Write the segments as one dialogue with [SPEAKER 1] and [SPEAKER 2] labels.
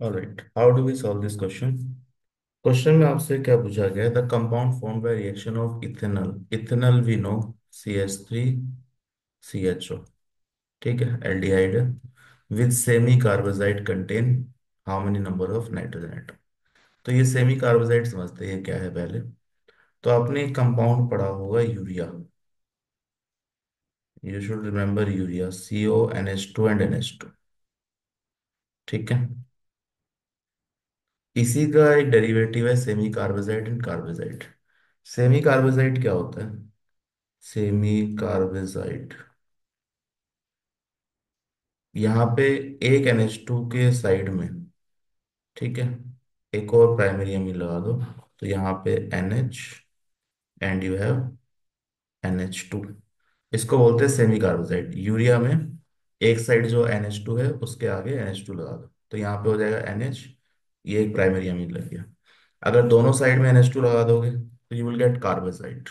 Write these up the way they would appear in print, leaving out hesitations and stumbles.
[SPEAKER 1] Alright, how do we solve this question. Question में आपसे क्या पूछा गया है? The compound form by reaction of ethanol. Ethanol we know, CH3CHO। ठीक है, एल्डिहाइड है। With semi carbazide contain how many number of nitrogen atom. तो ये सेमी कार्बोजाइड समझते हैं क्या है पहले। तो आपने कंपाउंड पढ़ा होगा urea. You should remember urea, CONH2 and NH2। ठीक है, इसी का एक डेरिवेटिव है सेमी कार्बोजाइड एंड कार्बोजाइड। सेमी कार्बोजाइड क्या होता है? सेमी कार्बोजाइड, यहाँ पे एक NH2 के साइड में, ठीक है, एक और प्राइमरी अमीन लगा दो। तो यहाँ पे NH and you have NH2। इसको बोलते हैं सेमी कार्बोजाइड। यूरिया में एक साइड जो NH2 है उसके आगे NH2 लगा दो, तो यहाँ पे हो जाएगा NH। ये एक प्राइमरी अमीन लग गया। अगर दोनों साइड में NH2 लगा दोगे तो यू विल गेट कार्बोजाइड।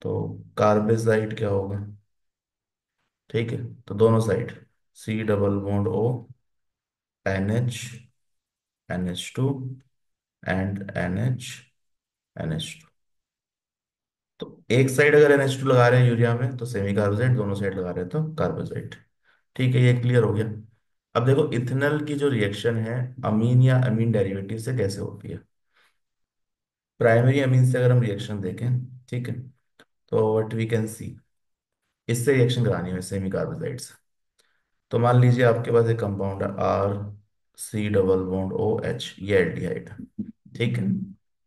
[SPEAKER 1] तो कार्बोजाइड क्या होगा? ठीक है, तो दोनों side C double bond O, NH, NH2 and NH। तो एक साइड अगर NH2 लगा रहे हैं यूरिया में तो सेमी कार्बोजाइड, दोनों साइड लगा रहे हैं तो कार्बोजाइड। ठीक है, ये क्लियर हो गया। अब देखो इथेनॉल की जो रिएक्शन है अमीन या अमीन डेरिवेटिव से कैसे होती है। प्राइमरी अमीन से अगर हम रिएक्शन देखें, ठीक है, तो व्हाट वी कैन सी, इससे रिएक्शन करानी है सेमी कार्बोजाइड से। तो मान लीजिए आपके पास एक कंपाउंड है R, C double bond OH, ये एल्डिहाइड है। ठीक है,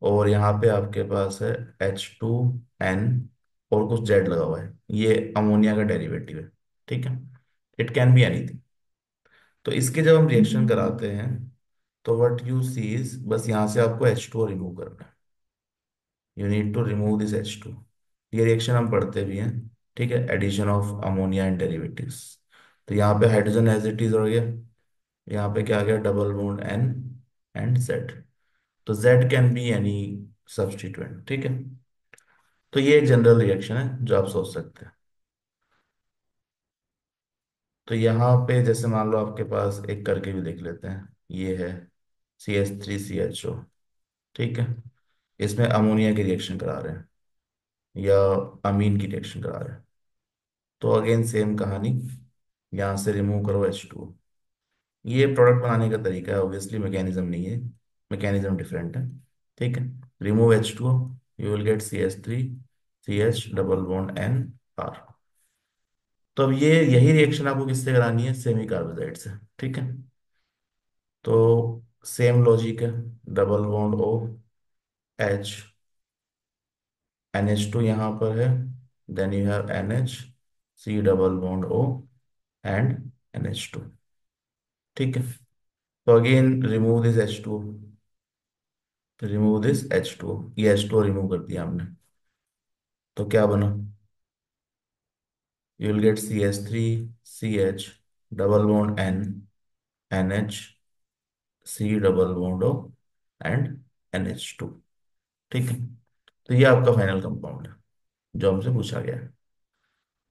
[SPEAKER 1] और यहाँ पे आपके पास है H2N और कुछ जेड लगा हुआ है, ये अमोनिया का डेरिवेटिव है। ठीक है, इट कैन बी एनीथिंग। तो इसके जब हम रिएक्शन कराते हैं तो व्हाट यू सी इज, बस यहाँ से आपको H2 रिमूव करना है। You need to remove this H2। ये रिएक्शन हम पढ़ते भी हैं। ठीक है, addition of ammonia and derivatives. तो यहाँ पे हाइड्रोजन एज इट इज हो गया, यहाँ पे क्या आ गया, double bond N and Z। तो Z can be any substituent. ठीक है, तो ये एक जनरल रिएक्शन है जो आप सोच सकते हैं। तो यहाँ पे जैसे मान लो आपके पास एक करके भी देख लेते हैं, ये है CH3CHO। ठीक है, इसमें अमोनिया की रिएक्शन करा रहे हैं या अमीन की रिएक्शन करा रहे हैं। तो अगेन सेम कहानी, यहाँ से रिमूव करो H2। ये प्रोडक्ट बनाने का तरीका है, ऑब्वियसली मैकेनिज्म नहीं है, मैकेनिज्म डिफरेंट है। ठीक है, remove H2, you will get CH3CH double bond N R। तो अब ये यही रिएक्शन आपको किससे करानी है? सेमी कार्बोजाइड से। ठीक है, तो सेम लॉजिक है, double bond O, H, NH2 यहाँ पर है, then you have NH, C double bond O and NH2। ठीक है, तो again remove this H2, remove this H2, ये H2 रिमूव कर दिया हमने। तो क्या बना? You will get CH3CH double bond N, NH, C double bond O and NH2। ठीक है, तो ये आपका फाइनल कंपाउंड है जो हमसे पूछा गया है।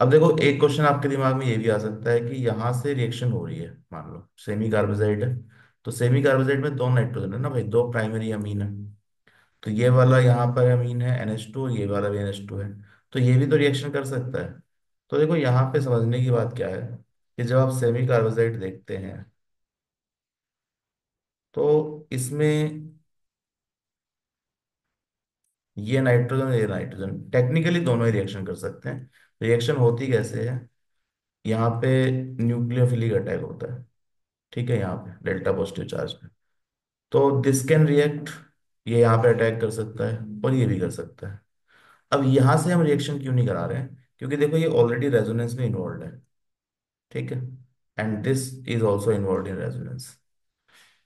[SPEAKER 1] अब देखो एक क्वेश्चन आपके दिमाग में ये भी आ सकता है कि यहाँ से रिएक्शन हो रही है, मान लो सेमी कार्बोजाइड है, तो सेमी कार्बोजाइड में दो नाइट्रोजन है ना भाई, दो प्राइमरी अमीन है। तो ये वाला यहाँ पर अमीन है NH2, ये वाला भी NH2 है, तो ये भी तो रिएक्शन कर सकता है। तो देखो यहाँ पे समझने की बात क्या है कि जब आप सेमी कार्बोजाइड देखते हैं तो इसमें ये नाइट्रोजन टेक्निकली दोनों ही रिएक्शन कर सकते हैं। रिएक्शन होती कैसे है? यहाँ पे न्यूक्लियोफिलिक अटैक होता है। ठीक है, यहाँ पे डेल्टा पॉजिटिव चार्ज पे, तो दिस कैन रिएक्ट, ये यहाँ पे अटैक कर सकता है और ये भी कर सकता है। अब यहाँ से हम रिएक्शन क्यों नहीं करा रहे हैं? क्योंकि देखो ये ऑलरेडी रेजोनेंस में इन्वॉल्व है। ठीक है, and this is also involve in resonance.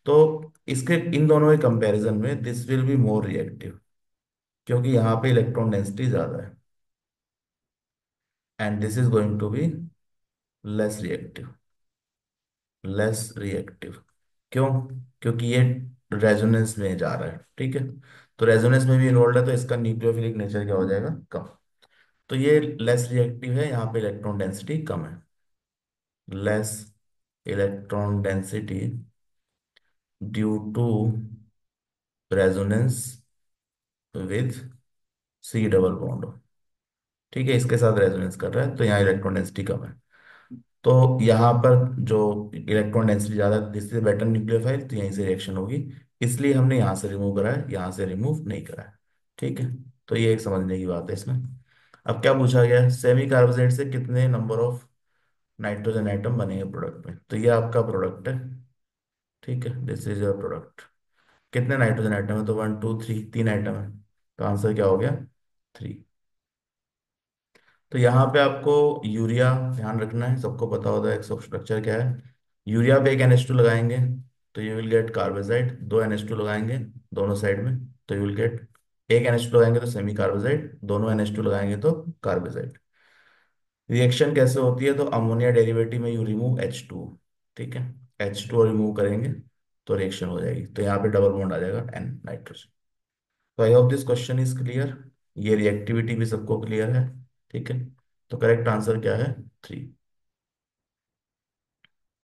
[SPEAKER 1] तो इसके इन दोनों के कंपैरिजन में this will be more reactive, क्योंकि यहाँ पे इलेक्ट्रॉन डेंसिटी ज्यादा है, and this is going to be less reactive. Less reactive क्यों? क्योंकि ये रेजोनेंस में जा रहा है। ठीक है, तो रेजोनेंस में भी इन्वॉल्व है, तो इसका न्यूक्लियोफिलिक नेचर क्या हो जाएगा? कम। तो ये लेस रिएक्टिव है, यहाँ पे इलेक्ट्रॉन डेंसिटी कम है। Less electron density due to resonance with C double bond. ठीक है, इसके साथ रेजोनेंस कर रहा है तो यहाँ इलेक्ट्रॉन डेंसिटी कम है। तो यहाँ पर जो इलेक्ट्रॉन डेंसिटी ज़्यादा, जिससे बेटर न्यूक्लियोफाइल, तो यहीं से रिएक्शन होगी। इसलिए हमने यहाँ से रिमूव करा है, यहाँ से रिमूव नहीं करा है। ठीक है, तो ये एक समझने की बात है इसमें। अब क्या पूछा गया है, सेमी कार्बोनेट से कितने नंबर ऑफ नाइट्रोजन आइटम बनेंगे प्रोडक्ट में। तो ये आपका प्रोडक्ट है। ठीक है, दिस इज योर प्रोडक्ट। कितने नाइट्रोजन आइटम है, तो 1 2 3, 3 आइटम है। तो आंसर क्या हो गया, 3। तो यहाँ पे आपको यूरिया ध्यान रखना है, सबको पता होता है इसका स्ट्रक्चर क्या है। यूरिया पे एक NH2 लगाएंगे तो यू विल गेट कार्बोजाइड, दो NH2 लगाएंगे दोनों साइड में तो यू विल गेट, एक NH2 लगाएंगे तो सेमी कार्बोजाइड, दोनों NH2 लगाएंगे तो कार्बोजाइड। रिएक्शन कैसे होती है, तो अमोनिया डेरिवेटिव में यू रिमूव H2। ठीक है, H2 रिमूव करेंगे तो रिएक्शन हो जाएगी, तो यहाँ पे डबल बॉन्ड आ जाएगा N नाइट्रोजन। तो I hope this question is clear. ये रिएक्टिविटी भी सबको क्लियर है। ठीक है, तो करेक्ट आंसर क्या है, 3।